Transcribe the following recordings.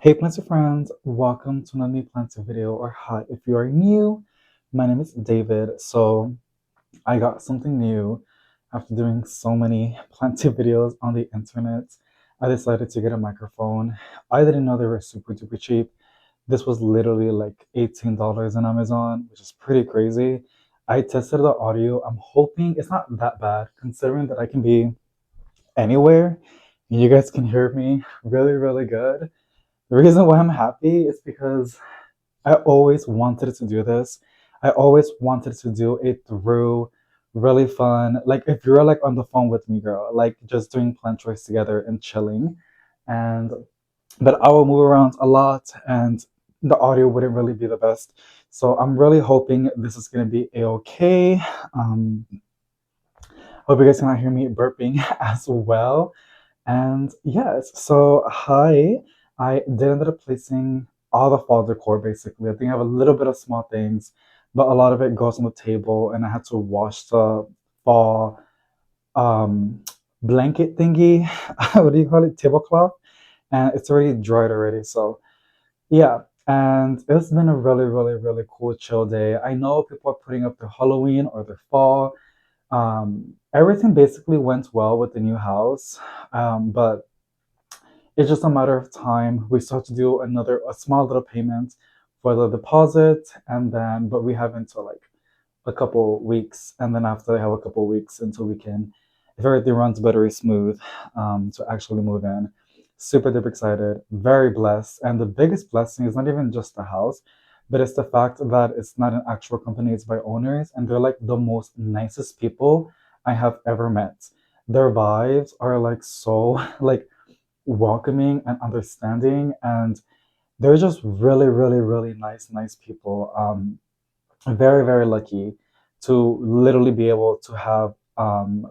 Hey Planter friends, welcome to another new Planter video, or hi if you are new. My name is David. So I got something new after doing so many Planter videos on the internet. I decided to get a microphone. I didn't know they were super duper cheap. This was literally like $18 on Amazon, which is pretty crazy. I tested the audio. I'm hoping it's not that bad considering that I can be anywhere and you guys can hear me really, really good. The reason why I'm happy is because I always wanted to do this. I always wanted to do it through really fun. Like if you're like on the phone with me, girl, like just doing plant chores together and chilling. And but I will move around a lot and the audio wouldn't really be the best. So I'm really hoping this is gonna be a-okay. Um, hope you guys cannot hear me burping as well. And yes, so hi. I did end up placing all the fall decor basically. I think I have a little bit of small things, but a lot of it goes on the table, and I had to wash the fall um blanket thingy. What do you call it? Tablecloth. And it's already dried already. So yeah. And it's been a really, really, really cool chill day. I know people are putting up their Halloween or their fall. Everything basically went well with the new house. But it's just a matter of time. We still have to do a small little payment for the deposit, and then but we have until like a couple weeks, and then after I have a couple weeks until we can, if everything runs buttery smooth, to actually move in. Super duper excited, very blessed, and the biggest blessing is not even just the house, but it's the fact that it's not an actual company; it's by owners, and they're like the most nicest people I have ever met. Their vibes are like so like welcoming and understanding, and they're just really, really, really nice people. Very, very lucky to literally be able to have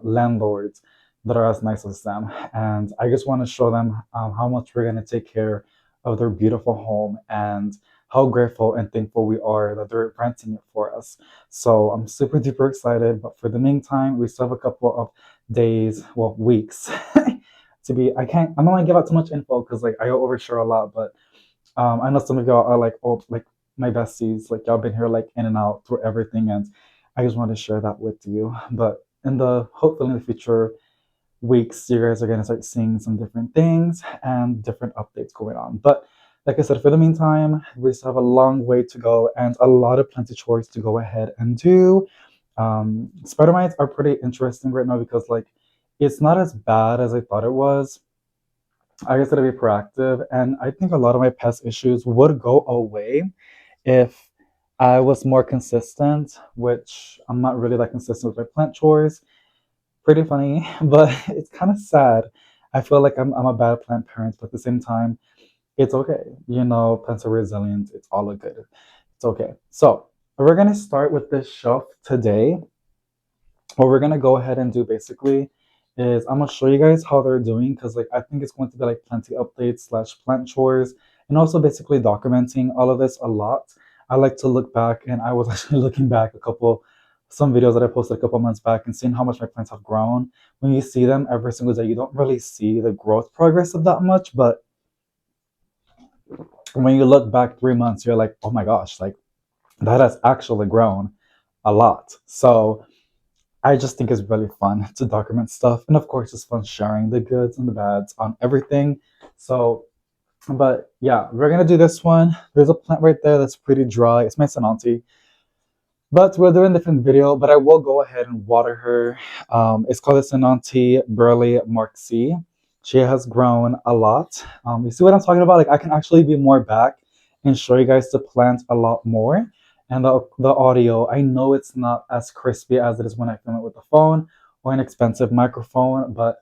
landlords that are as nice as them. And I just want to show them how much we're going to take care of their beautiful home and how grateful and thankful we are that they're renting it for us. So I'm super duper excited. But for the meantime, we still have a couple of days, well, weeks to be. I'm not going to give out too much info because like I overshare a lot, but I know some of y'all are like, oh, like my besties, like y'all been here like in and out through everything, and I just want to share that with you. But in the hopefully in the future weeks, you guys are gonna start seeing some different things and different updates going on. But like I said, for the meantime, we still have a long way to go and a lot of plenty chores to go ahead and do. Spider mites are pretty interesting right now because like it's not as bad as I thought it was. I just gotta be proactive, and I think a lot of my past issues would go away if I was more consistent, which I'm not really that consistent with my plant chores. Pretty funny, but it's kind of sad. I feel like I'm a bad plant parent, but at the same time, it's okay. You know, plants are resilient. It's all good. It's okay. So we're gonna start with this shelf today. What we're gonna go ahead and do basically is I'm gonna show you guys how they're doing because like I think it's going to be like plenty updates slash plant chores and also basically documenting all of this a lot. I like to look back, and I was actually looking back some videos that I posted a couple months back and seeing how much my plants have grown. When you see them every single day, you don't really see the growth progress of that much, but when you look back 3 months, you're like, oh my gosh, like that has actually grown a lot. So I just think it's really fun to document stuff. And of course, it's fun sharing the goods and the bads on everything. So, but yeah, we're gonna do this one. There's a plant right there that's pretty dry. It's my Sananti. But we're doing a different video, but I will go ahead and water her. It's called the Sananti Burley Mark C. She has grown a lot. You see what I'm talking about? Like I can actually be more back and show you guys the plant a lot more. And the audio, I know it's not as crispy as it is when I film it with the phone or an expensive microphone, but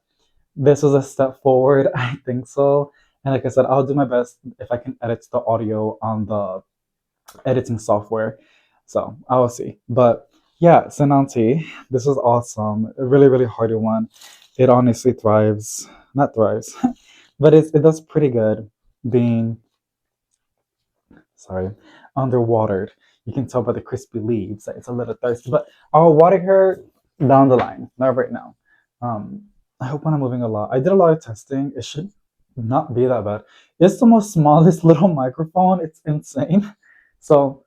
this is a step forward. I think so. And like I said, I'll do my best if I can edit the audio on the editing software. So I will see. But yeah, Senanti, this is awesome. A really, really hardy one. It honestly thrives, not thrives, but it does pretty good being, sorry, underwatered. You can tell by the crispy leaves that it's a little thirsty, but I'll water her down the line, not right now. Um, I hope when I'm moving a lot. I did a lot of testing. It should. not be that bad. It's the most smallest little microphone. It's insane. So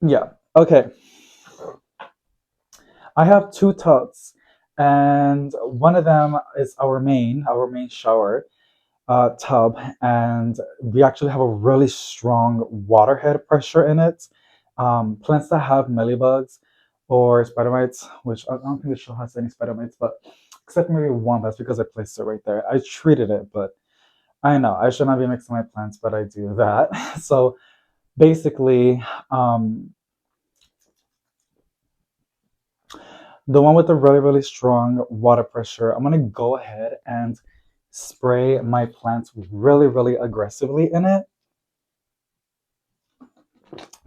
yeah. Okay. I have two tubs, and one of them is our main shower tub, and we actually have a really strong water head pressure in it. Plants that have mealybugs or spider mites, which I don't think the show has any spider mites, but except maybe one. That's because I placed it right there. I treated it, but I know I should not be mixing my plants, but I do that. So basically, um, the one with the really, really strong water pressure, I'm gonna go ahead and spray my plants really, really aggressively in it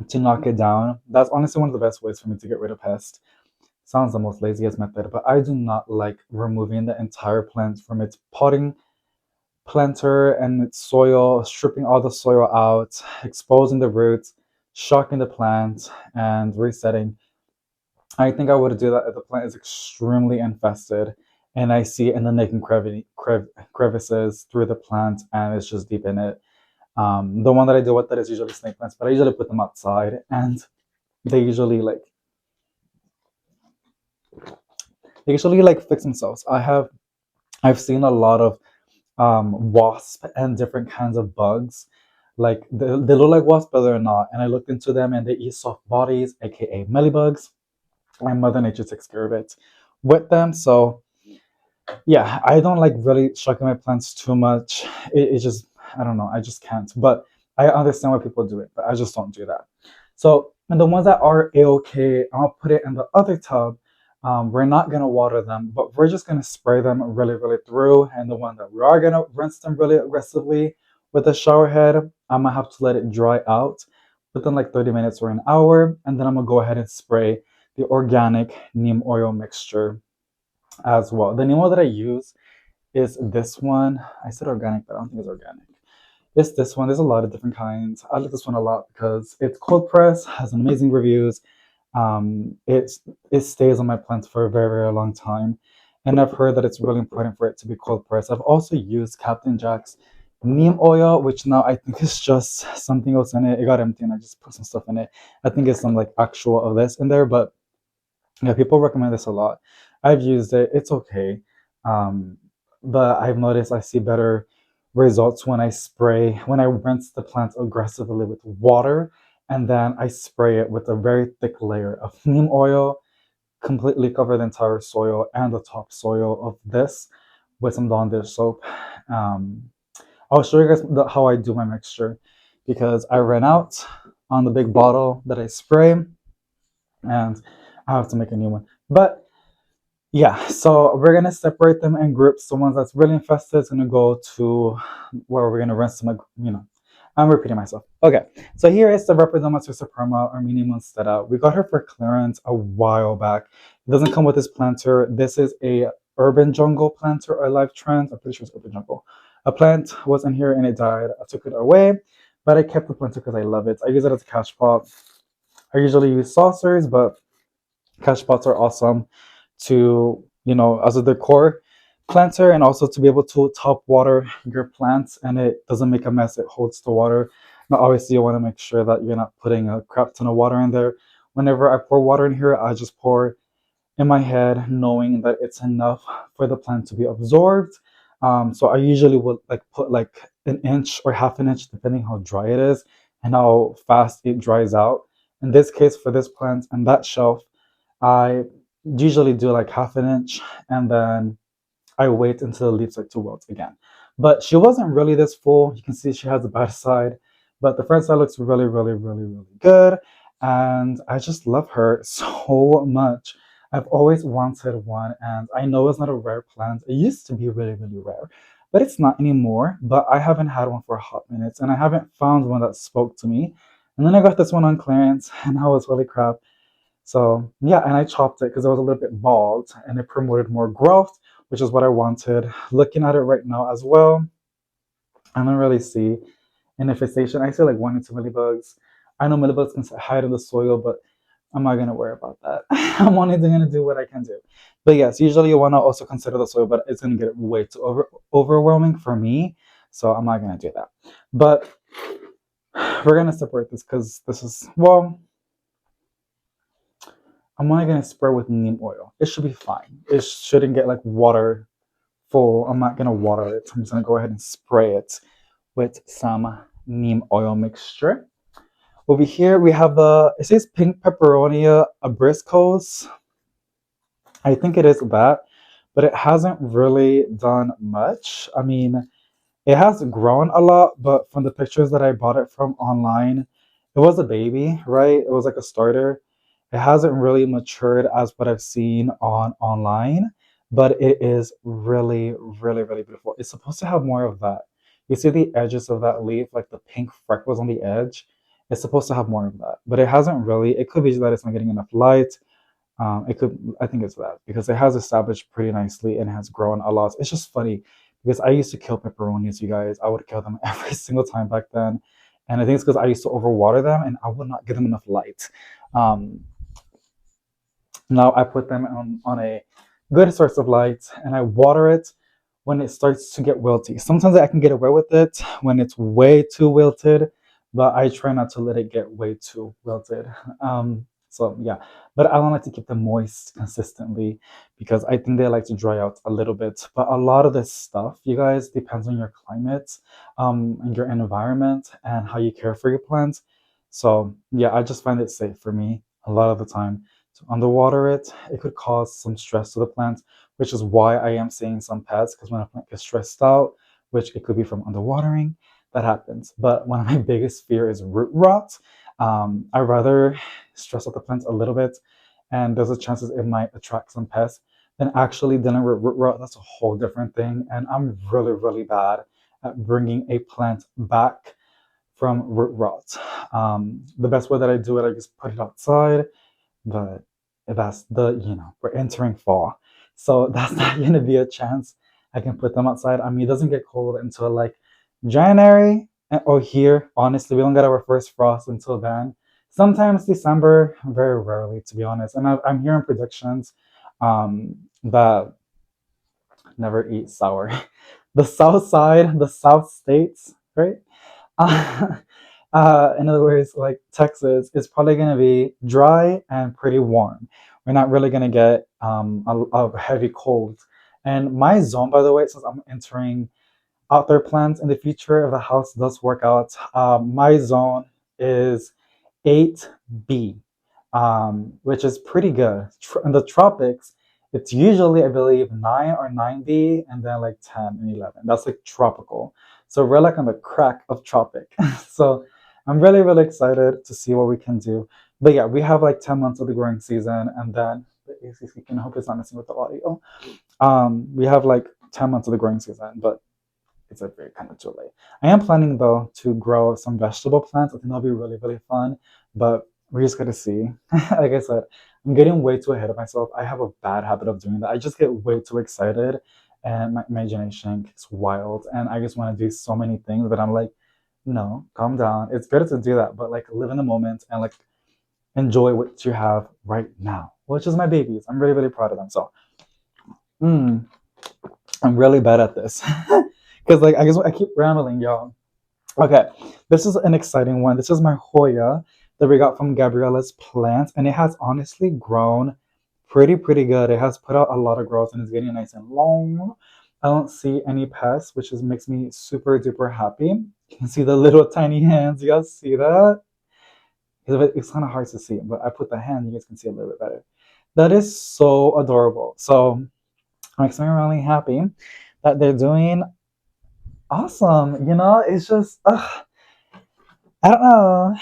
to knock it down. That's honestly one of the best ways for me to get rid of pests. Sounds the most laziest method, but I do not like removing the entire plant from its potting planter and its soil, stripping all the soil out, exposing the roots, shocking the plant, and resetting. I think I would do that if the plant is extremely infested and I see it and then making crevices through the plant and it's just deep in it. The one that I deal with that is usually snake plants, but I usually put them outside and they usually like fix themselves. I've seen a lot of wasp and different kinds of bugs. Like they look like wasps, but they're not. And I looked into them and they eat soft bodies, aka mealybugs. And Mother Nature takes care of it with them. So yeah, I don't like really shocking my plants too much. It just, I don't know, I just can't. But I understand why people do it, but I just don't do that. So, and the ones that are a-okay, I'll put it in the other tub. We're not gonna water them, but we're just gonna spray them really, really through. And the one that we are gonna rinse them really aggressively with the shower head, I'm gonna have to let it dry out within like 30 minutes or an hour, and then I'm gonna go ahead and spray the organic neem oil mixture as well. The neem oil that I use is this one. I said organic, but I don't think it's organic. It's this one. There's a lot of different kinds. I like this one a lot because it's cold press, has amazing reviews. It stays on my plants for a very, very long time. And I've heard that it's really important for it to be cold pressed. I've also used Captain Jack's neem oil, which now I think is just something else in it. It got empty and I just put some stuff in it. I think it's some like actual of this in there, but yeah, people recommend this a lot. I've used it. It's okay. Um, but I've noticed I see better results when I rinse the plants aggressively with water and then I spray it with a very thick layer of neem oil, completely cover the entire soil and the top soil of this with some Dawn dish soap. Um, I'll show you guys how I do my mixture because I ran out on the big bottle that I spray and I have to make a new one. But yeah, so we're gonna separate them in groups. The ones that's really infested is gonna go to where we're gonna rinse them. I'm repeating myself. Okay, so here is the Reprodomatus suprema Armenian monstera. We got her for clearance a while back. It doesn't come with this planter. This is a urban jungle planter or live trend. I'm pretty sure it's urban jungle. A plant was in here and it died. I took it away, but I kept the planter because I love it. I use it as a cash pot. I usually use saucers, but cash pots are awesome to, as a decor planter and also to be able to top water your plants and it doesn't make a mess. It holds the water. Now, obviously, you want to make sure that you're not putting a crap ton of water in there. Whenever I pour water in here, I just pour in my head, knowing that it's enough for the plant to be absorbed. So I usually would like put like an inch or half an inch, depending how dry it is and how fast it dries out. In this case, for this plant and that shelf, I usually do like half an inch and then I wait until the leaves start to wilt again. But she wasn't really this full. You can see she has a bad side, but the front side looks really, really, really, really good. And I just love her so much. I've always wanted one, and I know it's not a rare plant. It used to be really, really rare, but it's not anymore. But I haven't had one for a hot minute, and I haven't found one that spoke to me. And then I got this one on clearance, and I was really crap. So yeah, and I chopped it because it was a little bit bald and it promoted more growth, which is what I wanted. Looking at it right now as well, I don't really see an infestation. I see like 1 or 2 mealybugs. I know mealybugs can hide in the soil, but I'm not gonna worry about that. I'm only gonna do what I can do. But yes, usually you wanna also consider the soil, but it's gonna get way too overwhelming for me. So I'm not gonna do that. But we're gonna separate this because this is, well, I'm only gonna spray with neem oil. It should be fine. It shouldn't get like water full. I'm not gonna water it. I'm just gonna go ahead and spray it with some neem oil mixture. Over here we have it says pink pepperonia abriscos. I think it is that, but it hasn't really done much. I mean, it has grown a lot, but from the pictures that I bought it from online, it was a baby, right? It was like a starter. It hasn't really matured as what I've seen on online, but it is really, really, really beautiful. It's supposed to have more of that. You see the edges of that leaf, like the pink freckles on the edge. It's supposed to have more of that, but it hasn't really. It could be that it's not getting enough light. It could, I think it's that because it has established pretty nicely and has grown a lot. It's just funny because I used to kill pepperonis, you guys. I would kill them every single time back then. And I think it's because I used to overwater them and I would not give them enough light. Um, Now I put them on a good source of light and I water it when it starts to get wilty. Sometimes I can get away with it when it's way too wilted, but I try not to let it get way too wilted. So yeah, but I don't like to keep them moist consistently because I think they like to dry out a little bit. But a lot of this stuff, you guys, depends on your climate, and your environment and how you care for your plants. So yeah, I just find it safe for me a lot of the time to underwater it. It could cause some stress to the plant, which is why I am seeing some pests because when a plant gets stressed out, which it could be from underwatering, that happens. But one of my biggest fear is root rot. I rather stress out the plants a little bit, and there's a chances it might attract some pests than actually dealing with root rot. That's a whole different thing, and I'm really, really bad at bringing a plant back from root rot. The best way that I do it, I just put it outside, but that's we're entering fall, so that's not going to be a chance I can put them outside. I mean, it doesn't get cold until like January, or here honestly we don't get our first frost until then. Sometimes December, very rarely to be honest, and I'm hearing predictions that never eat sour. The south side, the south states, right? uh, in other words, like Texas is probably going to be dry and pretty warm. We're not really going to get a heavy cold. And my zone, by the way, since I'm entering outdoor plants in the future, if the house does work out, my zone is 8B, which is pretty good. In the tropics, it's usually, I believe, 9 or 9B, and then like 10 and 11. That's like tropical. So we're like on the crack of tropic. So I'm really, really excited to see what we can do. But yeah, we have like 10 months of the growing season, and then the AC speaking, I hope it's not messing with the audio. We have like 10 months of the growing season, but it's like very kind of too late. I am planning though to grow some vegetable plants. I think that'll be really, really fun. But we're just gonna see. Like I said, I'm getting way too ahead of myself. I have a bad habit of doing that. I just get way too excited and my imagination gets wild and I just want to do so many things, but I'm like, no, calm down. It's better to do that, but like live in the moment and like enjoy what you have right now, which is my babies. I'm really, really proud of them. So mm, I'm really bad at this. Because like I guess I keep rambling, y'all. Okay, this is an exciting one. This is my Hoya that we got from Gabriella's plant, and it has honestly grown pretty good. It has put out a lot of growth and it's getting nice and long. I don't see any pests, which is makes me super duper happy. You can see the little tiny hands. You guys see that? It's kind of hard to see, but I put the hand. You guys can see a little bit better. That is so adorable. So it makes me really happy that they're doing awesome. It's just I don't know.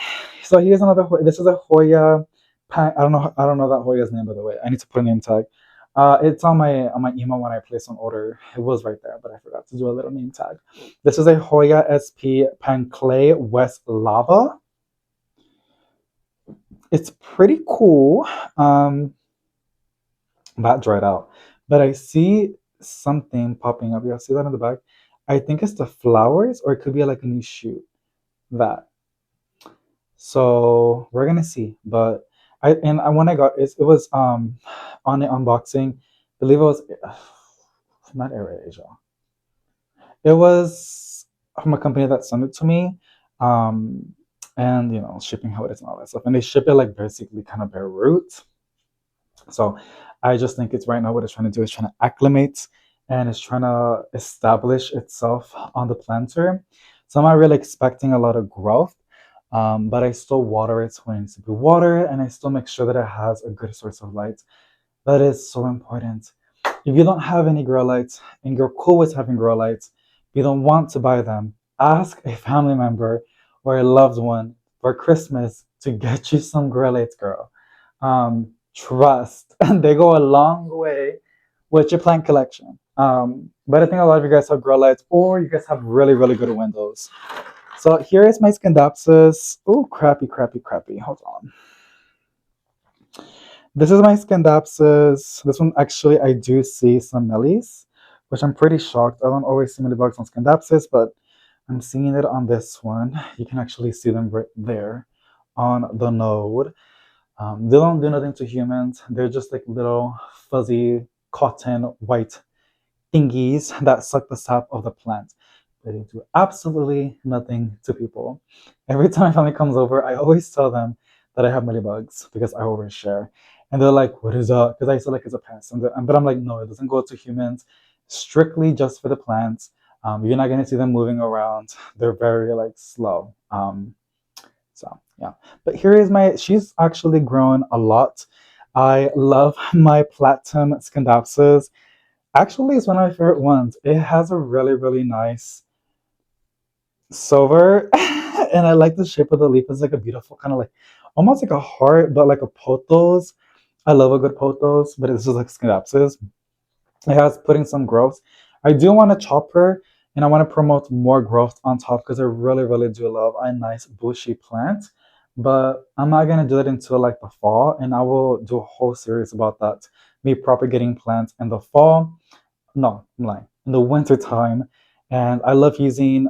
So here's another. This is a Hoya. I don't know. I don't know that Hoya's name by the way. I need to put a name tag. It's on my email when I placed an order. It was right there, but I forgot to do a little name tag. This is a Hoya SP Panclay West Lava. It's pretty cool. That dried out, but I see something popping up. You see that in the back? I think it's the flowers, or it could be like a new shoot. That. So we're gonna see. But when I got it, it was on the unboxing. I believe it was not AirAsia. It was. from a company that sent it to me. Um, and shipping how it is and all that stuff. And they ship it like basically kind of bare root. So I just think it's right now what it's trying to do is trying to acclimate and it's trying to establish itself on the planter. So I'm not really expecting a lot of growth, but I still water it when it needs to be watered, and I still make sure that it has a good source of light. That is so important. If you don't have any grow lights and you're cool with having grow lights, you don't want to buy them, ask a family member or a loved one for Christmas to get you some grow lights, girl. Trust, and they go a long way with your plant collection. But I think a lot of you guys have grow lights or you guys have really, really good windows. So here is my Scandapsus. Oh, crappy, crappy, crappy. Hold on. This is my Scandapsus. This one, actually, I do see some mealies, which I'm pretty shocked. I don't always see mealybugs on Scandapsus, but I'm seeing it on this one. You can actually see them right there on the node. They don't do nothing to humans. They're just like little fuzzy cotton white thingies that suck the sap of the plant. They do absolutely nothing to people. Every time my family comes over, I always tell them that I have mealybugs because I overshare. And they're like, what is up? Because I feel like it's a pest. But I'm like, no, it doesn't go to humans. Strictly just for the plants. You're not going to see them moving around. They're very like slow. So yeah, but here is she's actually grown a lot. I love my Platinum Scandapsus. Actually, it's one of my favorite ones. It has a really, really nice silver, and I like the shape of the leaf. It's like a beautiful kind of like, almost like a heart, but like a pothos. I love a good pothos, but it's just like Scandapsus. It has putting some growth. I do want to chop her and I want to promote more growth on top because I really, really do love a nice bushy plant. But I'm not going to do it until like the fall, and I will do a whole series about that. Me propagating plants in the fall. No, I'm lying. In the winter time. And I love using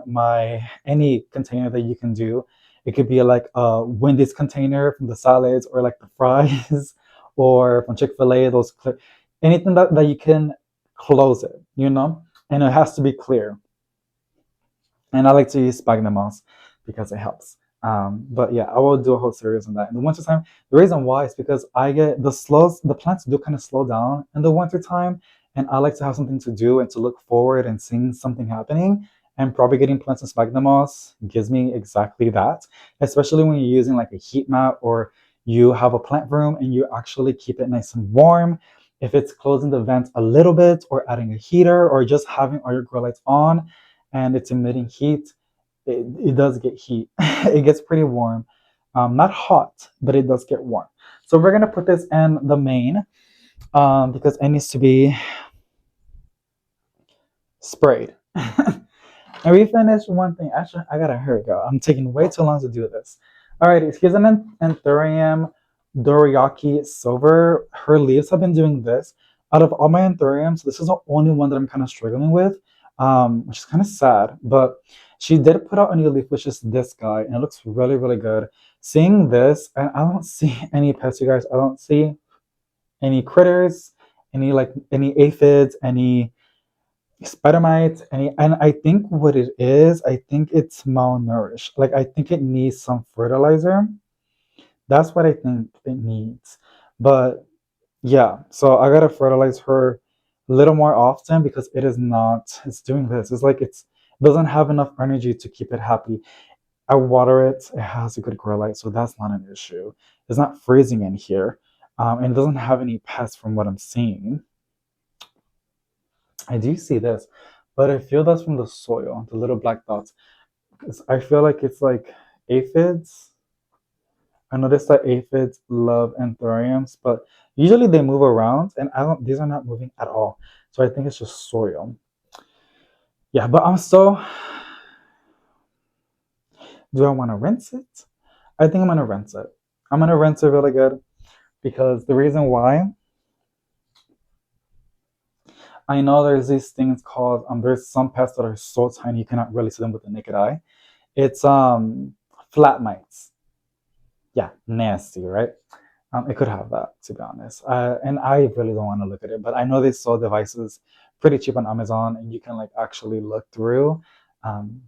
any container that you can do. It could be like a Wendy's container from the salads or like the fries or from Chick-fil-A, anything that you can close it. And it has to be clear. And I like to use sphagnum moss because it helps. But yeah, I will do a whole series on that. In the wintertime, the reason why is because I get the plants do kind of slow down in the wintertime, and I like to have something to do and to look forward and seeing something happening. And propagating plants in sphagnum moss gives me exactly that, especially when you're using like a heat mat or you have a plant room and you actually keep it nice and warm. If it's closing the vents a little bit or adding a heater or just having all your grow lights on, and it's emitting heat, it does get heat. It gets pretty warm. Not hot, but it does get warm. So we're gonna put this in the main because it needs to be sprayed. And we finished one thing. Actually, I gotta hurry, go. I'm taking way too long to do this. Alrighty, here's an Anthurium Dorayaki Silver. Her leaves have been doing this. Out of all my Anthuriums, this is the only one that I'm kind of struggling with, which is kind of sad. But she did put out a new leaf, which is this guy, and it looks really, really good. Seeing this, and I don't see any pests, you guys. I don't see any critters, any aphids, any spider mites, and I think what it is, I think it's malnourished. Like I think it needs some fertilizer. That's what I think it needs. But yeah, so I gotta fertilize her a little more often because it's doing this. It's like it doesn't have enough energy to keep it happy. I water it, it has a good grow light, so that's not an issue. It's not freezing in here. And it doesn't have any pests from what I'm seeing. I do see this, but I feel that's from the soil, the little black dots. I feel like it's like aphids. I noticed that aphids love anthuriums, but usually they move around, and I don't. These are not moving at all. So I think it's just soil. Yeah, but I'm still. Do I want to rinse it? I think I'm gonna rinse it. I'm gonna rinse it really good because the reason why I know there's these things called there's some pests that are so tiny you cannot really see them with the naked eye. It's flat mites. Yeah, nasty, right? It could have that, to be honest. And I really don't want to look at it, but I know they sell devices pretty cheap on Amazon, and you can like actually look through.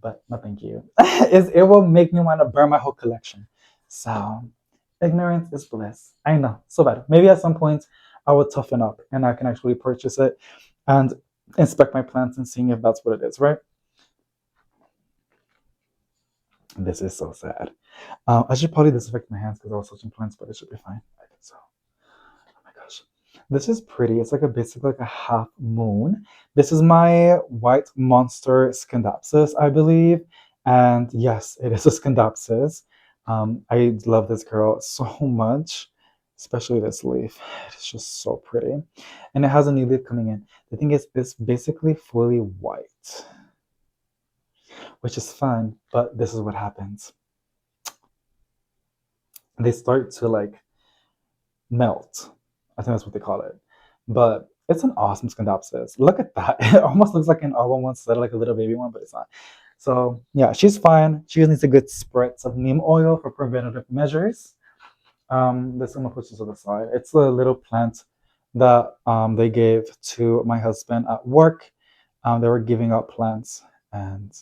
But no, thank you. It will make me want to burn my whole collection. So, ignorance is bliss. I know, so bad. Maybe at some point I will toughen up and I can actually purchase it and inspect my plants and seeing if that's what it is, right? This is so sad. I should probably disinfect my hands because I was touching plants, but it should be fine. I think so. Oh my gosh. This is pretty. It's like a basically like a half moon. This is my white monster Scindapsus, I believe. And yes, it is a Scindapsus. I love this girl so much, especially this leaf. It's just so pretty. And it has a new leaf coming in. The thing is, it's basically fully white, which is fun, but this is what happens. They start to like melt. I think that's what they call it. But it's an awesome Scindapsus. Look at that. It almost looks like an album one instead of like a little baby one, but it's not. So yeah, she's fine. She just needs a good spritz of neem oil for preventative measures. This I'm gonna put this to the side. It's a little plant that they gave to my husband at work. They were giving out plants, and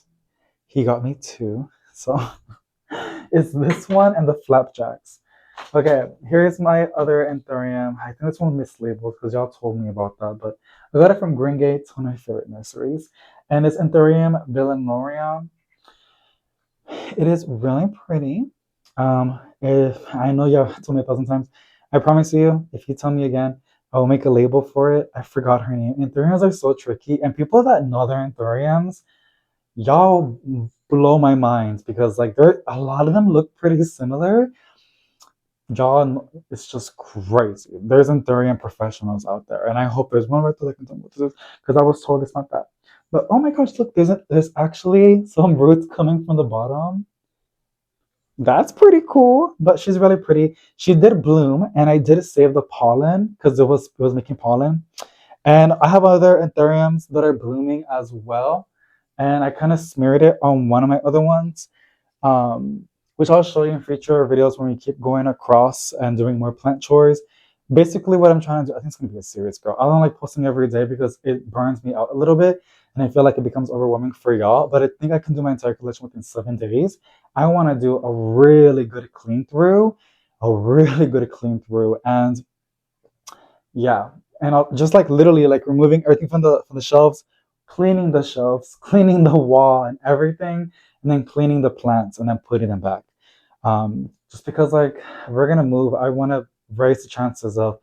he got me two. So it's this one and the flapjacks. Okay, here's my other Anthurium. I think this one mislabeled because y'all told me about that, but I got it from Green Gates, one of my favorite nurseries. And it's Anthurium villanoria. It is really pretty. If I know y'all told me 1,000 times, I promise you, if you tell me again, I will make a label for it. I forgot her name. Anthuriums are so tricky, and people that know their Anthuriums, y'all blow my mind because like there a lot of them look pretty similar. John, it's just crazy. There's Anthurium professionals out there, and I hope there's one right there that can tell me what this is, because I was told it's not that. But oh my gosh, look, there's actually some roots coming from the bottom. That's pretty cool, but she's really pretty. She did bloom, and I did save the pollen because it was making pollen. And I have other Anthuriums that are blooming as well, and I kind of smeared it on one of my other ones, um, which I'll show you in future videos when we keep going across and doing more plant chores. Basically, what I'm trying to do, I think it's gonna be a serious girl. I don't like posting every day because it burns me out a little bit, and I feel like it becomes overwhelming for y'all. But I think I can do my entire collection within 7 days. I want to do a really good clean through, and yeah, and I'll just like literally like removing everything from the shelves, cleaning the shelves, cleaning the wall and everything, and then cleaning the plants and then putting them back. Just because like if we're gonna move, I want to raise the chances of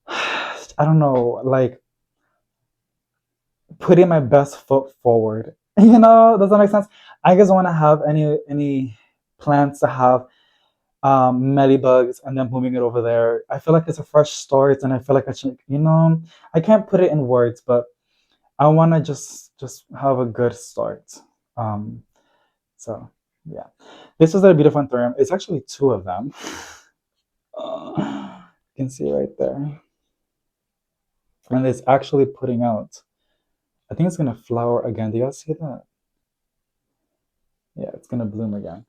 I don't know, like putting my best foot forward. You know, does that make sense? I just want to have any plants to have bugs and then moving it over there. I feel like it's a fresh start, and I feel like I should, I can't put it in words, but I want to just have a good start. Um, so yeah, this is a beautiful anthurium. It's actually two of them. You can see right there, and it's actually putting out. I think it's gonna flower again. Do y'all see that? Yeah, it's gonna bloom again.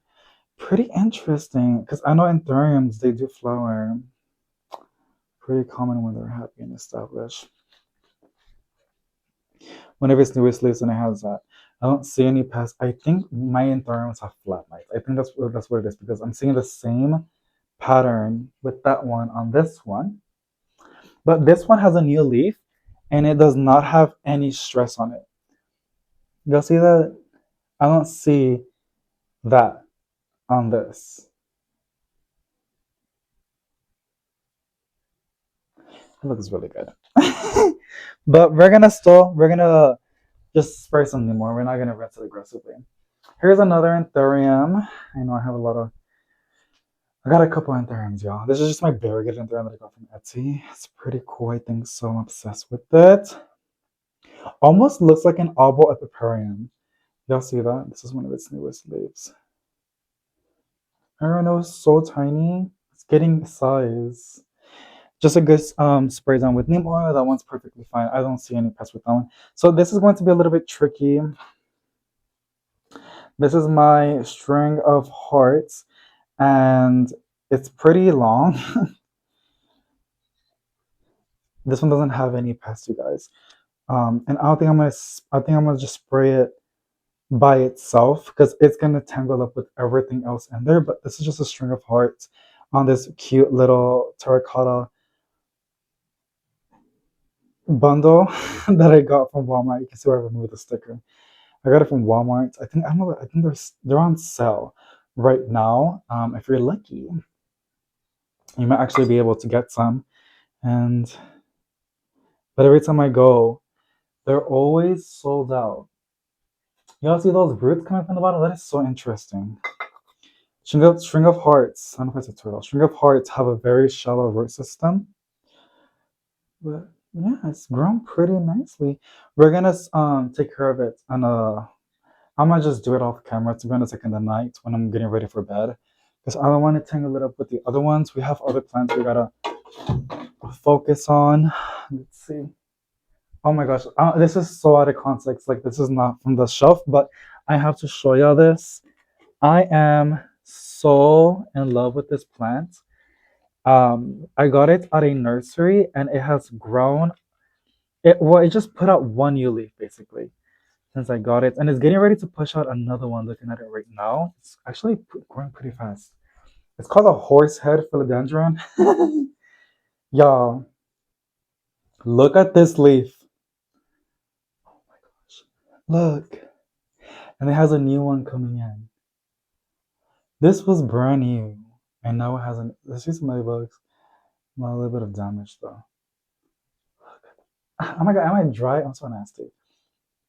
Pretty interesting, because I know anthuriums they do flower. Pretty common when they're happy and established. Whenever it's newest leaves and it has that. I don't see any pests. I think my anthuriums have flat mites. I think that's what it is because I'm seeing the same pattern with that one on this one. But this one has a new leaf and it does not have any stress on it. You'll see that? I don't see that on this. It looks really good. But we're gonna just spray something more. We're not gonna rinse it aggressively. Here's another anthurium. I know I got a couple anthuriums, y'all. This is just my variegated anthurium that I got from Etsy. It's pretty cool, I think so. I'm obsessed with it. Almost looks like an oboe epiparium. Y'all see that? This is one of its newest leaves. I don't know, it's so tiny. It's getting size. Just a good spray down with neem oil. That one's perfectly fine. I don't see any pests with that one. So this is going to be a little bit tricky. This is my string of hearts, and it's pretty long. This one doesn't have any pests, you guys. And I don't think I'm gonna. I think I'm gonna just spray it by itself because it's gonna tangle up with everything else in there. But this is just a string of hearts on this cute little terracotta bundle that I got from Walmart. You can see where I removed the sticker. I got it from Walmart. I don't know. I think they're on sale right now. If you're lucky, you might actually be able to get some. And but every time I go, they're always sold out. Y'all see those roots coming from the bottom? That is so interesting. String of hearts. I don't know if it's a turtle. String of hearts have a very shallow root system, but yeah, it's grown pretty nicely. We're gonna take care of it, and I'm gonna just do it off camera. To be honest, like in the night when I'm getting ready for bed, because I don't want to tangle it up with the other ones. We have other plants we gotta focus on. Let's see. Oh my gosh, this is so out of context. Like this is not from the shelf, but I have to show y'all this. I am so in love with this plant. I got it at a nursery and it has grown. It just put out one new leaf basically since I got it, and it's getting ready to push out another one. Looking at it right now, it's actually growing pretty fast. It's called a horsehead philodendron. Y'all, look at this leaf. Oh my gosh, look, and it has a new one coming in. This was brand new, and now it has an. Let's see some ladybugs. Well, a little bit of damage though. Oh my god, am I dry? I'm so nasty.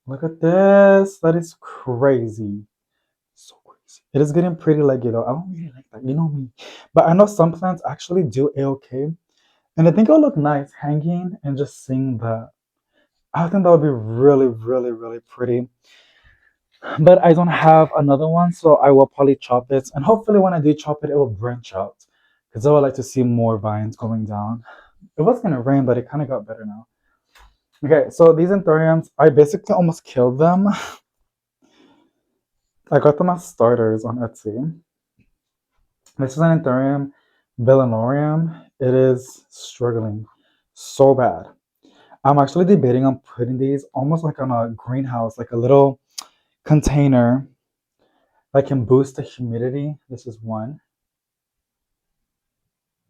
Look at this. That is crazy. So crazy. It is getting pretty leggy though. I don't really like that. You know me. But I know some plants actually do a-okay. And I think it'll look nice hanging and just seeing that. I think that would be really, really, really pretty. But I don't have another one, so I will probably chop it. And hopefully when I do chop it, it will branch out. Because I would like to see more vines going down. It was gonna rain, but it kind of got better now. Okay, so these anthuriums, I basically almost killed them. I got them as starters on Etsy. This is an anthurium villanorium. It is struggling so bad. I'm actually debating on putting these almost like on a greenhouse, like a little container that can boost the humidity. This is one.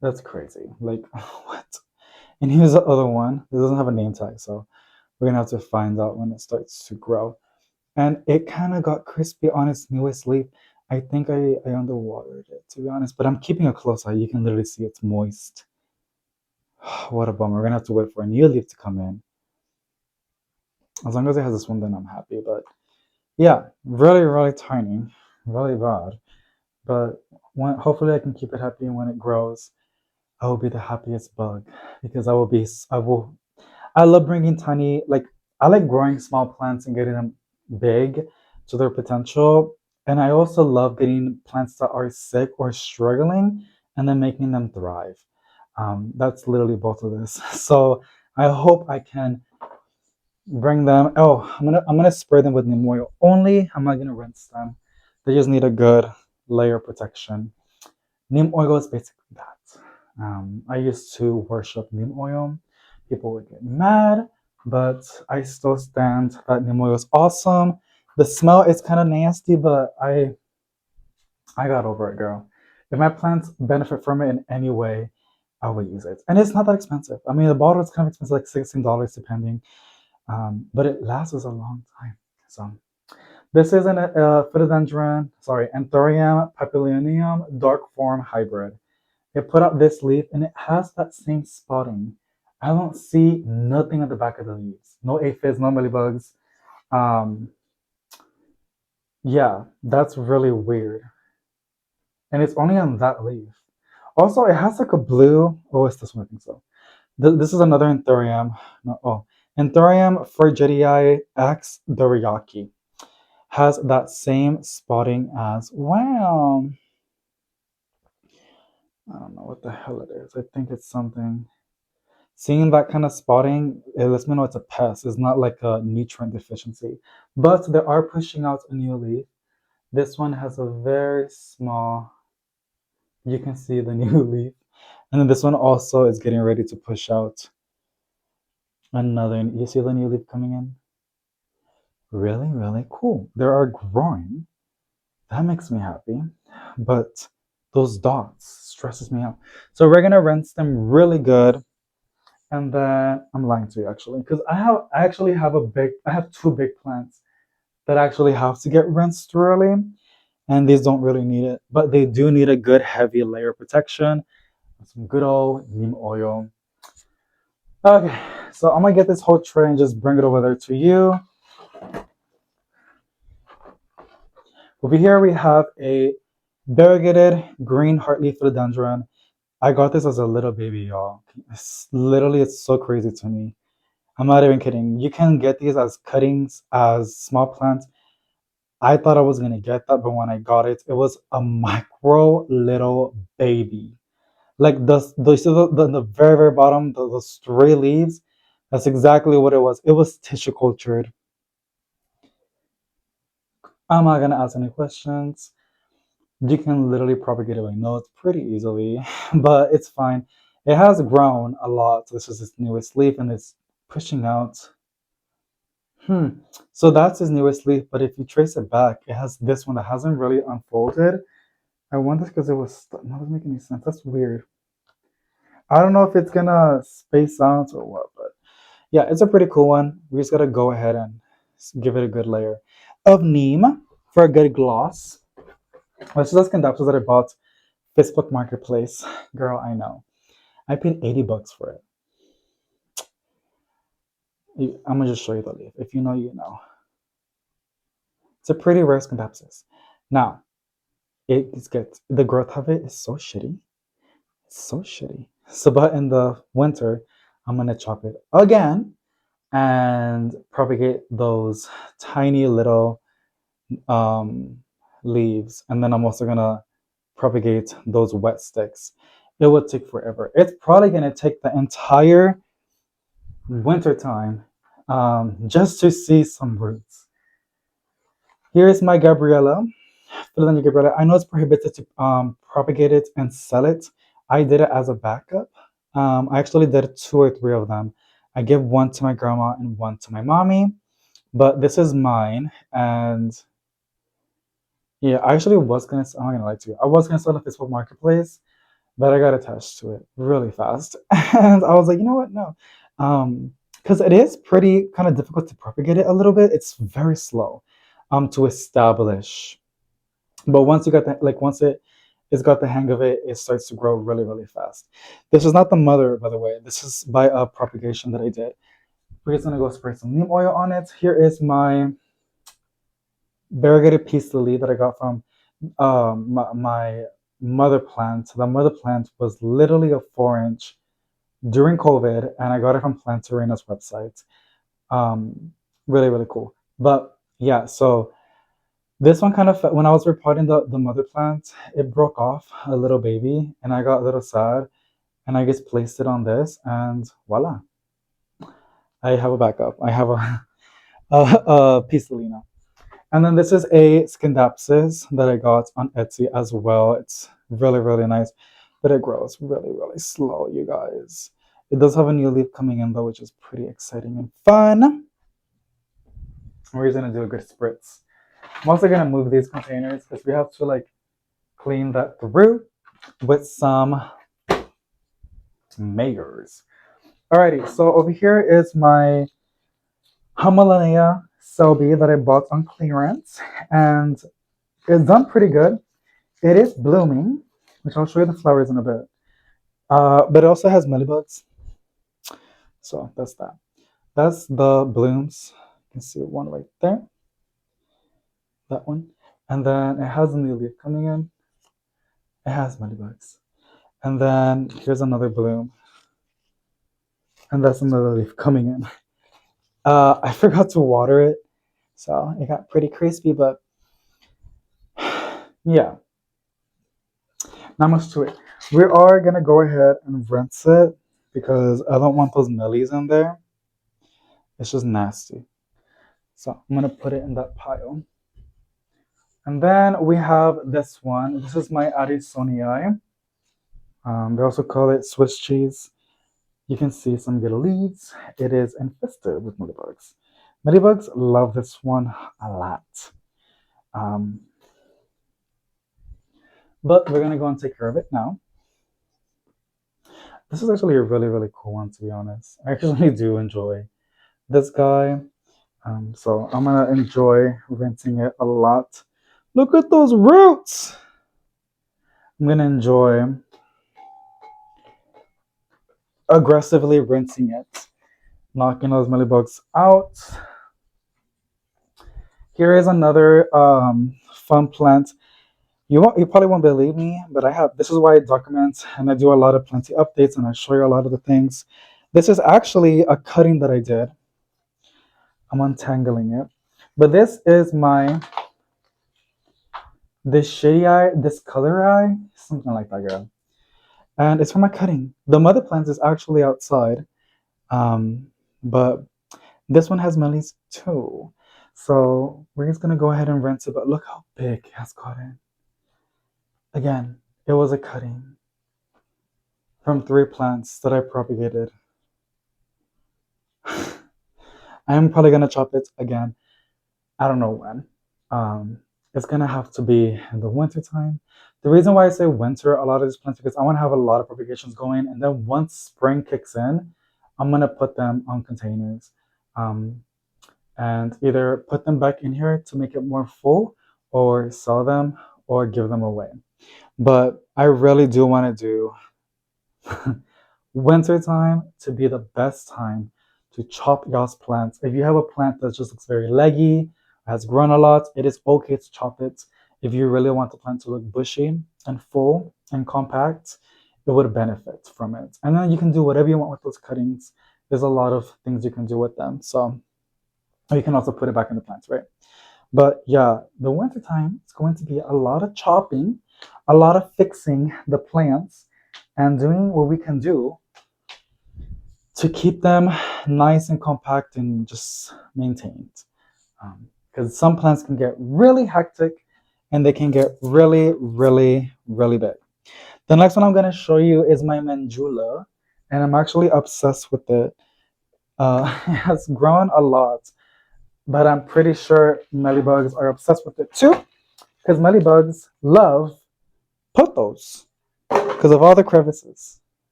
That's crazy. Like, what? And here's the other one. It doesn't have a name tag, so we're gonna have to find out when it starts to grow. And it kind of got crispy on its newest leaf. I think I underwatered it, to be honest, but I'm keeping a close eye. You can literally see it's moist. What a bummer. We're gonna have to wait for a new leaf to come in. As long as it has this one, then I'm happy. But yeah, really, really tiny, really bad. But hopefully I can keep it happy, and when it grows, I will be the happiest bug because I love bringing tiny, like, I like growing small plants and getting them big to their potential. And I also love getting plants that are sick or struggling and then making them thrive. That's literally both of this. So I hope I can bring them. Oh, I'm gonna spray them with neem oil only. I'm not gonna rinse them. They just need a good layer of protection. Neem oil is basically that. I used to worship neem oil. People would get mad, but I still stand that neem oil is awesome. The smell is kind of nasty, but I got over it, girl. If my plants benefit from it in any way, I will use it. And it's not that expensive. I mean, the bottle is kind of expensive, like $16 depending, but it lasts us a long time. So this is an philodendron, sorry, Anthurium papillionium dark form hybrid. It put out this leaf and it has that same spotting. I don't see nothing at the back of the leaves. No aphids, no mealybugs. Um, yeah, that's really weird. And it's only on that leaf. Also, it has like a blue. Oh, it's this one, I think so. This is another Anthurium. No, oh, Anthurium frigidii X Doriaki has that same spotting as, wow. I don't know what the hell it is. I think it's something. Seeing that kind of spotting, it lets me know it's a pest. It's not like a nutrient deficiency. But they are pushing out a new leaf. This one has a very small, you can see the new leaf. And then this one also is getting ready to push out another. You see the new leaf coming in? Really, really cool. They are growing. That makes me happy. But those dots stresses me out. So we're gonna rinse them really good. And then I'm lying to you actually, because I actually have I have two big plants that actually have to get rinsed thoroughly, and these don't really need it, but they do need a good heavy layer protection. Some good old neem oil. Okay, so I'm gonna get this whole tray and just bring it over there to you. Over here we have a variegated green heartleaf philodendron. I got this as a little baby, y'all. It's so crazy to me. I'm not even kidding. You can get these as cuttings, as small plants. I thought I was gonna get that, but when I got it, it was a micro little baby. Like the very very bottom, the stray leaves. That's exactly what it was. It was tissue cultured. I'm not gonna ask any questions. You can literally propagate it by notes pretty easily, but it's fine. It has grown a lot. So this is its newest leaf, and it's pushing out. Hmm. So that's his newest leaf, but if you trace it back, it has this one that hasn't really unfolded. I wonder because it was that doesn't make any sense. That's weird. I don't know if it's gonna space out or what, but yeah, it's a pretty cool one. We just gotta go ahead and give it a good layer of neem for a good gloss. This is the Scandapsus that I bought Facebook Marketplace. Girl, I know. I paid $80 for it. I'm gonna just show you the leaf. If you know, you know. It's a pretty rare Scandapsus. Now, it gets the growth of it is so shitty. It's so shitty. So, but in the winter, I'm gonna chop it again and propagate those tiny little um, leaves. And then I'm also gonna propagate those wet sticks. It would take forever. It's probably gonna take the entire winter time just to see some roots. Here's my Gabriella. Philadelphia Gabriella. I know it's prohibited to propagate it and sell it. I did it as a backup. I actually did two or three of them. I give one to my grandma and one to my mommy, but this is mine. And yeah, I actually was gonna. I'm not gonna lie to you. I was gonna sell it at Facebook Marketplace, but I got attached to it really fast, and I was like, you know what? No, because it is pretty kind of difficult to propagate it a little bit. It's very slow, to establish. But once you got the like once it's got the hang of it, it starts to grow really, really fast. This is not the mother, by the way. This is by a propagation that I did. We're just gonna go spray some neem oil on it. Here is my variegated peace lily that I got from my mother plant. The mother plant was literally a 4 inch during COVID, and I got it from Plantarina's website. Um, really, really cool. But yeah, so this one kind of, when I was repotting the mother plant, it broke off a little baby, and I got a little sad, and I just placed it on this, and voila, I have a backup. I have a Piscelina. And then this is a Scindapsus that I got on Etsy as well. It's really, really nice, but it grows really, really slow, you guys. It does have a new leaf coming in though, which is pretty exciting and fun. We're just gonna do a good spritz. I'm also gonna move these containers because we have to like clean that through with some Mayors. Alrighty, so over here is my Hamalanea Selby that I bought on clearance, and it's done pretty good. It is blooming, which I'll show you the flowers in a bit. But it also has mealybugs, so that's that. That's the blooms. You can see one right there, that one. And then it has a new leaf coming in. It has mealybugs. And then here's another bloom, and that's another leaf coming in. I forgot to water it, so it got pretty crispy, but yeah, not much to it. We are gonna go ahead and rinse it because I don't want those mealies in there. It's just nasty. So I'm gonna put it in that pile. And then we have this one. This is my Addisonii. They also call it Swiss cheese. You can see some little leaves. It is infested with mealybugs. Mealybugs love this one a lot. Um, but we're gonna go and take care of it now. This is actually a really, really cool one, to be honest. I actually do enjoy this guy. So I'm gonna enjoy rinsing it a lot. Look at those roots! I'm gonna enjoy aggressively rinsing it, knocking those mealybugs out. Here is another fun plant. You probably won't believe me, but I have. This is why I document and I do a lot of plenty updates and I show you a lot of the things. This is actually a cutting that I did. I'm untangling it, but this is my this shady eye, this color eye, something like that, girl. And it's from my cutting. The mother plant is actually outside, um, but this one has mellies too. So we're just gonna go ahead and rinse it. But look how big it has gotten. Again, it was a cutting from 3 plants that I propagated. I am probably gonna chop it again. I don't know when. Um, it's gonna have to be in the winter time. The reason why I say winter, a lot of these plants, because I want to have a lot of propagations going, and then once spring kicks in, I'm gonna put them on containers, um, and either put them back in here to make it more full, or sell them, or give them away. But I really do want to do winter time to be the best time to chop y'all's plants. If you have a plant that just looks very leggy, has grown a lot, it is okay to chop it. If you really want the plant to look bushy and full and compact, it would benefit from it. And then you can do whatever you want with those cuttings. There's a lot of things you can do with them. So you can also put it back in the plants, right? But yeah, the winter time is going to be a lot of chopping, a lot of fixing the plants, and doing what we can do to keep them nice and compact and just maintained. Because some plants can get really hectic and they can get really, really, really big. The next one I'm going to show you is my Manjula, and I'm actually obsessed with it. It has grown a lot, but I'm pretty sure mealybugs are obsessed with it too, because mealybugs love pothos because of all the crevices,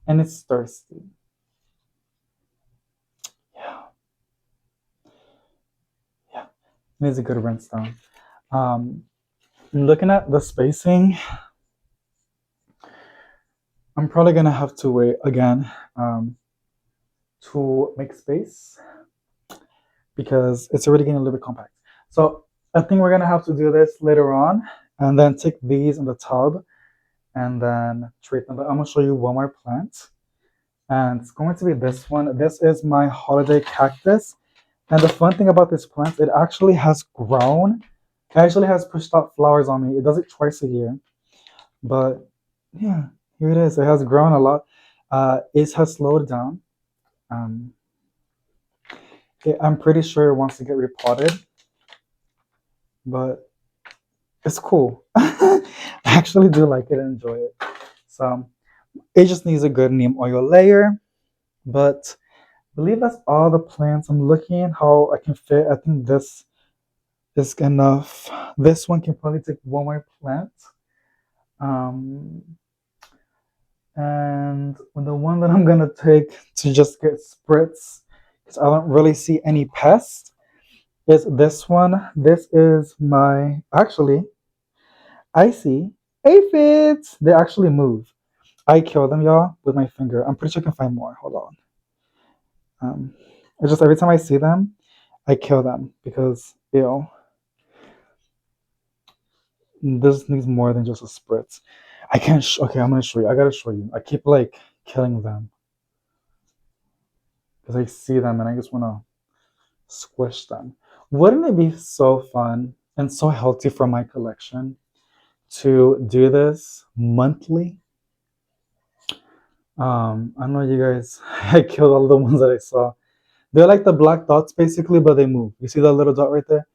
and it's thirsty. Yeah, yeah, it needs a good rinse down. Um, Looking at the spacing, I'm probably gonna have to wait again to make space because it's already getting a little bit compact. So I think we're gonna have to do this later on and then take these in the tub and then treat them. But I'm gonna show you one more plant, and it's going to be this one. This is my holiday cactus. And the fun thing about this plant, it actually has grown. It actually has pushed out flowers on me. It does it twice a year. But yeah, here it is. It has grown a lot. It has slowed down. Um, I'm pretty sure it wants to get repotted, but it's cool. I actually do like it and enjoy it. So it just needs a good neem oil layer. But I believe that's all the plants. I'm looking at how I can fit. I think this is enough. This one can probably take one more plant. Um, and the one that I'm gonna take to just get spritz, because I don't really see any pests, is this one. This is my actually I see aphids. They actually move. I kill them, y'all, with my finger. I'm pretty sure I can find more. Hold on. It's just every time I see them, I kill them because ew, this needs more than just a spritz. I can't. Okay, I'm gonna show you. I gotta show you. I keep like killing them because I see them and I just wanna squish them. Wouldn't it be so fun and so healthy for my collection to do this monthly? I know you guys. I killed all the ones that I saw. They're like the black dots basically, but they move. You see that little dot right there?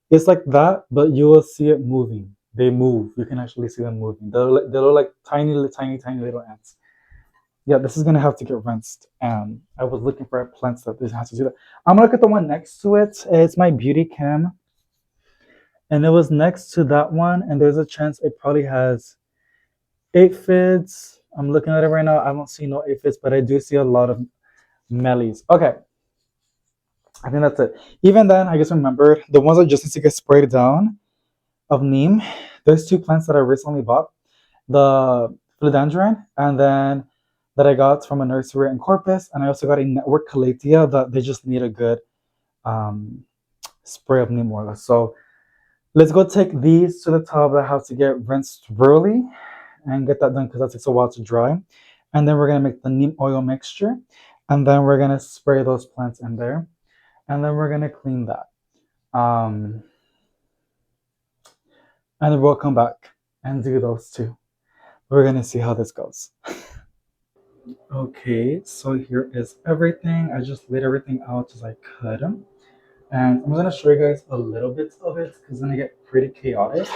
It's like that, but you will see it moving. They move. You can actually see them moving. They look like tiny, tiny, tiny little ants. Yeah, this is gonna have to get rinsed. I was looking for plants that doesn't have to do that. I'm gonna look at the one next to it. It's my Beauty Chem, and it was next to that one. And there's a chance it probably has aphids. I'm looking at it right now. I don't see no aphids, but I do see a lot of mellies. Okay, I think that's it. Even then, I just remembered the ones that just need to get sprayed down of neem. There's two plants that I recently bought, the philodendron, and then that I got from a nursery in Corpus, and I also got a network calathea that they just need a good um, spray of neem oil. So let's go take these to the tub that have to get rinsed thoroughly and get that done because that takes a while to dry. And then we're gonna make the neem oil mixture, and then we're gonna spray those plants in there, and then we're gonna clean that. Um, and then we'll come back and do those two. We're gonna see how this goes. Okay, so here is everything. I just laid everything out as I could. And I'm gonna show you guys a little bit of it because it's gonna get pretty chaotic.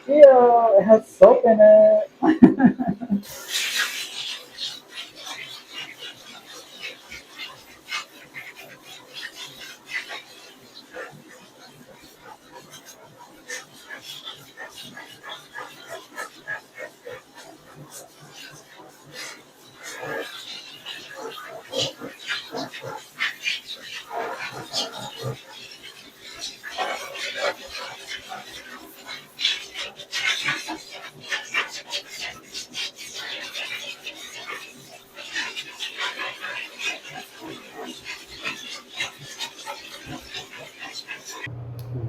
Yeah, it has soap in it.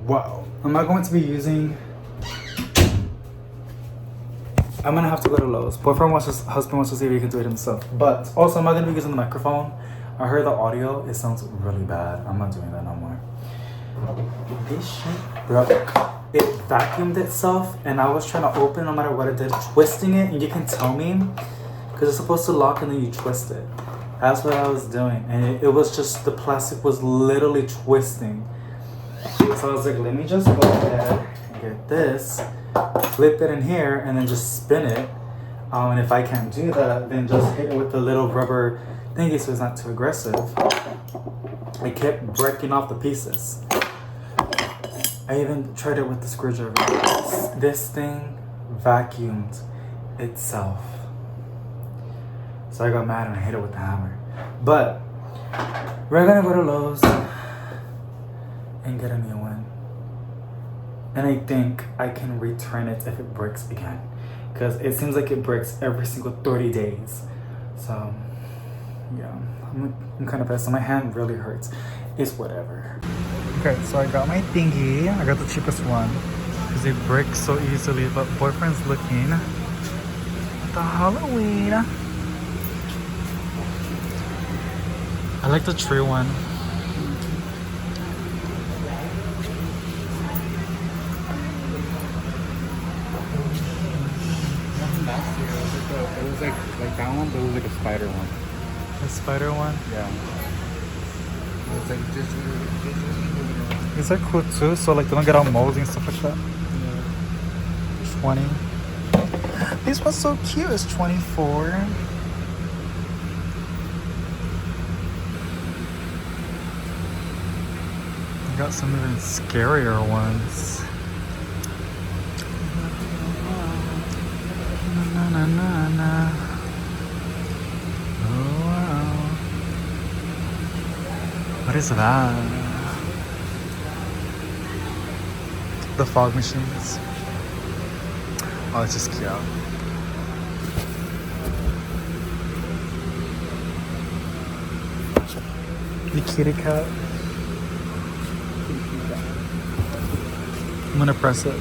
Wow. I'm not going to be using. I'm gonna have to go to Lowe's. Husband wants to see if he can do it himself. But also, I'm not gonna be using the microphone. I heard the audio. It sounds really bad. I'm not doing that no more. This shit, bro, it vacuumed itself, and I was trying to open no matter what it did, twisting it, and you can tell me because it's supposed to lock and then you twist it. That's what I was doing, and it was just the plastic was literally twisting. So I was like, let me just go ahead and get this, flip it in here, and then just spin it. And if I can't do that, then just hit it with the little rubber thingy so it's not too aggressive. I kept breaking off the pieces. I even tried it with the screwdriver. This thing vacuumed itself. So I got mad and I hit it with the hammer. But we're gonna go to Lowe's and get a new one. And I think I can return it if it breaks again. Because it seems like it breaks every single 30 days. So, yeah, I'm kind of pissed. My hand really hurts. It's whatever. Okay, so I got my thingy. I got the cheapest one. Because it breaks so easily. But boyfriend's looking at the Halloween. I like the tree one. It was like that one, but it was like a spider one. The spider one? Yeah. It was like just These are cool too, so like they don't get all moldy and stuff like that. yeah. 20. This one's so cute. It's 24. I got some even scarier ones. Na, na, na, na. Oh, wow. What is that? The fog machines. Oh, it's just cute. The kitty cat. I'm gonna press it.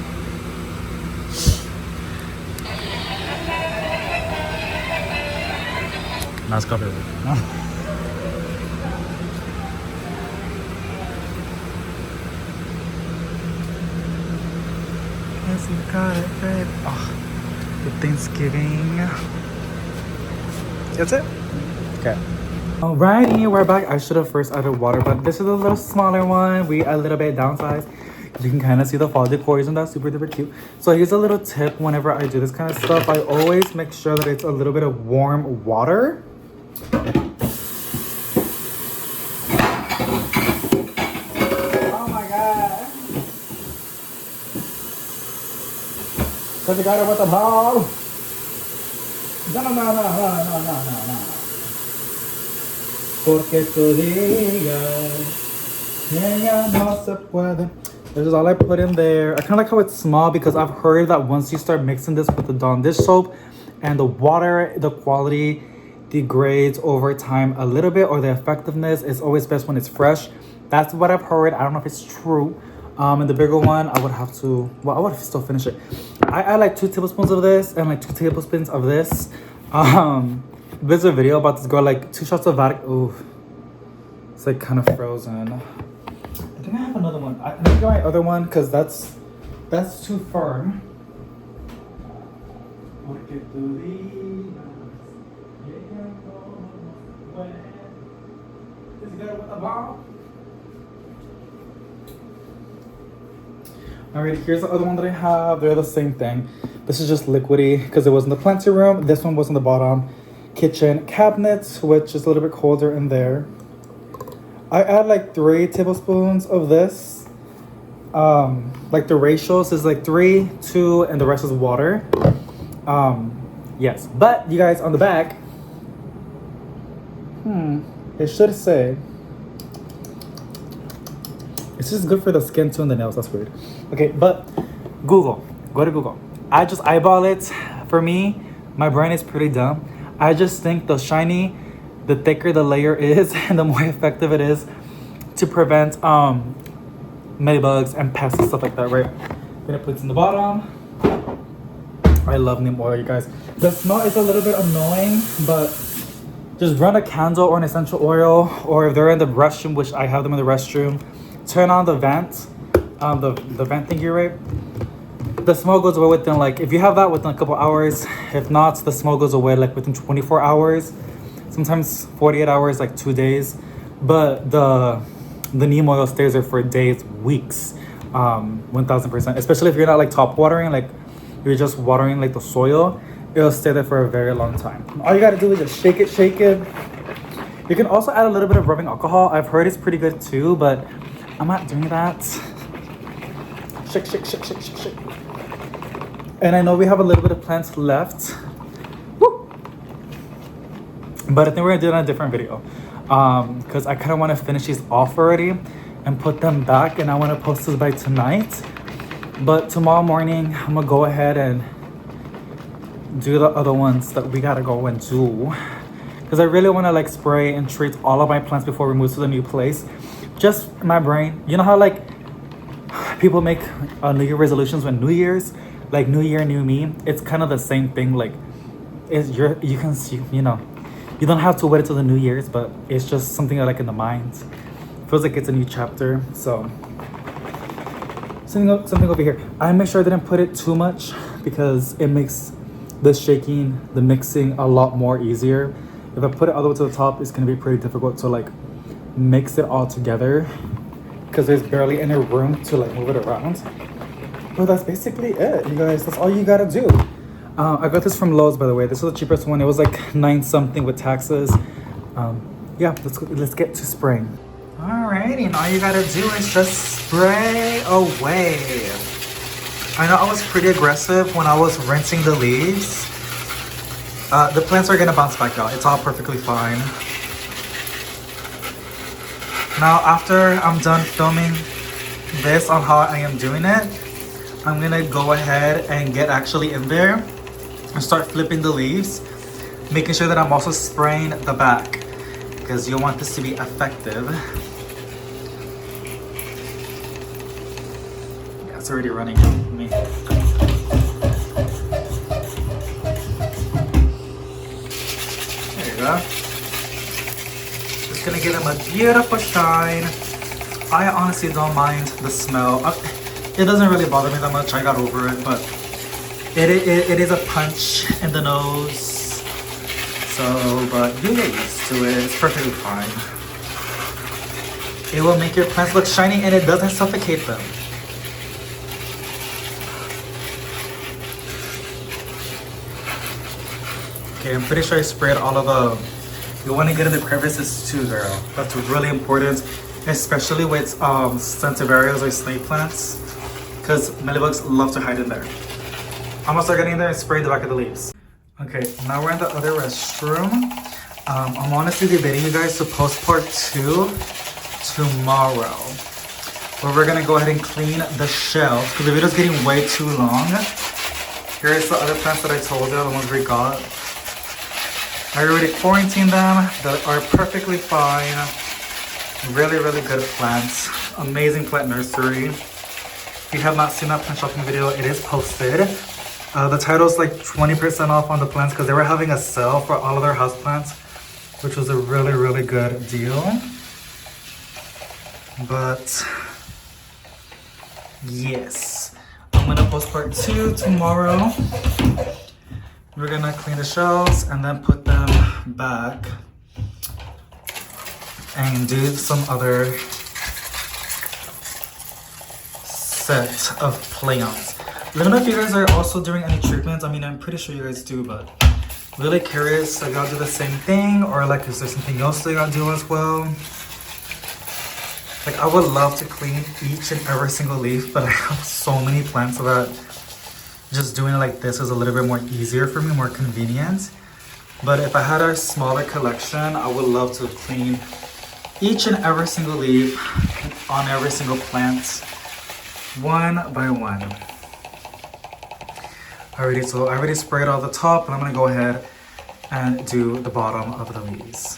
Now it's covered. Yes, you got it, babe. Oh, the Thanksgiving. That's it? Okay. Alrighty, we're back. I should have first added water, but this is a little smaller one. We a little bit downsized. You can kind of see the fall decor. Isn't that super duper cute? So here's a little tip. Whenever I do this kind of stuff, I always make sure that it's a little bit of warm water. Oh my god. Cause you got it with the ball. No. Porque tú digas. Yeah, no se puede. This is all I put in there. I kind of like how it's small because I've heard that once you start mixing this with the Dawn dish soap and the water, the quality degrades over time a little bit, or the effectiveness is always best when it's fresh. That's what I've heard. I don't know if it's true. And the bigger one, I would have to, well, I would still finish it. I add like 2 tablespoons of this and like 2 tablespoons of this. There's a video about this girl, like 2 shots of vodka. Ooh, it's like kind of frozen. I think I have another one. I think my other one because that's too firm. Alright, here's the other one that I have. They're the same thing. This is just liquidy because it was in the plenty room. This one was in the bottom kitchen cabinet, which is a little bit colder in there. I add like 3 tablespoons of this. Like the ratios is like 3, 2, and the rest is water. Yes, but you guys on the back, it should say, it's just good for the skin too and the nails. That's weird. Okay, but Google, go to Google. I just eyeball it. For me, my brain is pretty dumb. I just think the shiny, the thicker the layer is, and the more effective it is to prevent medybugs and pests and stuff like that, right? I'm gonna put it in the bottom. I love neem oil, you guys. The smell is a little bit annoying, but just run a candle or an essential oil, or if they're in the restroom, which I have them in the restroom, turn on the vent, the vent thingy, right? The smell goes away within, like, if you have that within a couple hours. If not, the smell goes away like within 24 hours. Sometimes 48 hours, like 2 days. But the neem oil stays there for days, weeks, 1000%. Especially if you're not like top watering, like you're just watering like the soil, it'll stay there for a very long time. All you gotta do is just shake it. You can also add a little bit of rubbing alcohol. I've heard it's pretty good too, but I'm not doing that. Shake. And I know we have a little bit of plants left. Woo! But I think we're gonna do it in a different video. Because I kind of want to finish these off already and put them back, and I want to post this by tonight. But tomorrow morning, I'm gonna go ahead and do the other ones that we gotta go and do. Because I really want to like spray and treat all of my plants before we move to the new place. Just my brain. You know how like people make New Year resolutions when New Year's? Like New Year, New Me. It's kind of the same thing. Like, you can see, you know, you don't have to wait until the New Year's, but it's just something I like in the mind. Feels like it's a new chapter. So something over here. I make sure I didn't put it too much because it makes the shaking, the mixing a lot more easier. If I put it all the way to the top, it's gonna be pretty difficult to like mix it all together because there's barely any room to like move it around. But that's basically it, you guys. That's all you gotta do. I got this from Lowe's, by the way. This was the cheapest one. It was like 9 something with taxes. Yeah, let's get to spraying. Alrighty, and all you gotta do is just spray away. I know I was pretty aggressive when I was rinsing the leaves. The plants are gonna bounce back out. It's all perfectly fine. Now, after I'm done filming this on how I am doing it, I'm gonna go ahead and get actually in there and start flipping the leaves, making sure that I'm also spraying the back because you'll want this to be effective. Yeah, it's already running me. There you go. Just gonna give them a beautiful shine. I honestly don't mind the smell. It doesn't really bother me that much. I got over it, but it is a punch in the nose. So, but you get used to it. It's perfectly fine. It will make your plants look shiny and it doesn't suffocate them. Okay, I'm pretty sure I sprayed all of the, you want to get in the crevices too, girl. That's really important, especially with Centivarials or snake plants, because mealybugs love to hide in there. I'm gonna start getting in there and spray the back of the leaves. Okay, now we're in the other restroom. I'm honestly debating you guys to post part 2 tomorrow, where we're gonna go ahead and clean the shelves because the video's getting way too long. Here's the other plants that I told you, the ones we got. I already quarantined them. They are perfectly fine. Really, really good plants. Amazing plant nursery. If you have not seen that plant shopping video, it is posted. The title's like 20% off on the plants because they were having a sale for all of their houseplants, which was a really, really good deal. But yes, I'm gonna post part 2 tomorrow. We're gonna clean the shelves and then put them back and do some other set of plants. Let me know if you guys are also doing any treatments. I mean, I'm pretty sure you guys do, but really curious, like y'all do the same thing, or like is there something else that y'all do as well? Like I would love to clean each and every single leaf, but I have so many plants that just doing it like this is a little bit more easier for me, more convenient. But if I had a smaller collection, I would love to clean each and every single leaf on every single plant, one by one. Alrighty, so I already sprayed all the top, and I'm gonna go ahead and do the bottom of the leaves.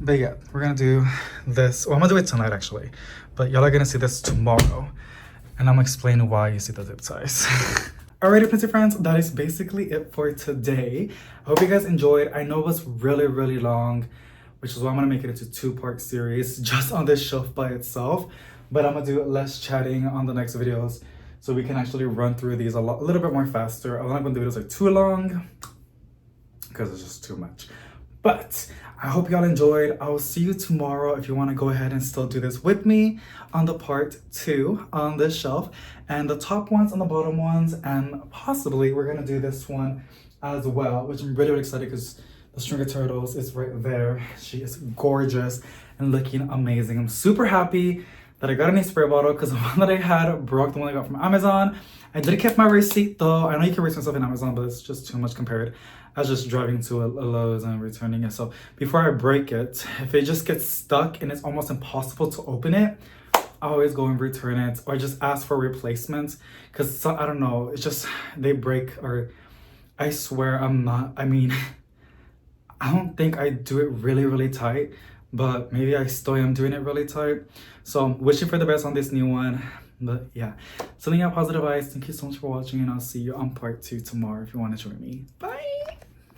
But yeah, we're gonna do this. Well, I'm gonna do it tonight actually, but y'all are gonna see this tomorrow, and I'm gonna explain why you see the zip ties. Alrighty, Plenty friends, that is basically it for today. I hope you guys enjoyed. I know it was really, really long, which is why I'm gonna make it into 2-part series just on this shelf by itself. But I'm gonna do less chatting on the next videos, so we can actually run through these a little bit more faster. I'm not gonna do videos like too long because it's just too much. But I hope y'all enjoyed. I will see you tomorrow if you want to go ahead and still do this with me on the part 2 on this shelf, and the top ones and the bottom ones, and possibly we're gonna do this one as well, which I'm really, really excited because the string of turtles is right there. She is gorgeous and looking amazing. I'm super happy that I got a new spray bottle because the one that I had broke, the one I got from Amazon. I did keep my receipt though. I know you can return stuff in Amazon, but it's just too much compared. I was just driving to a Lowe's and returning it. So before I break it, if it just gets stuck and it's almost impossible to open it, I always go and return it or just ask for replacements. Because I don't know, it's just, they break, or I swear I'm not, I mean, I don't think I do it really, really tight, but maybe I still am doing it really tight. So wishing for the best on this new one. But yeah, sending out positive vibes. Thank you so much for watching, and I'll see you on part 2 tomorrow if you want to join me. Bye.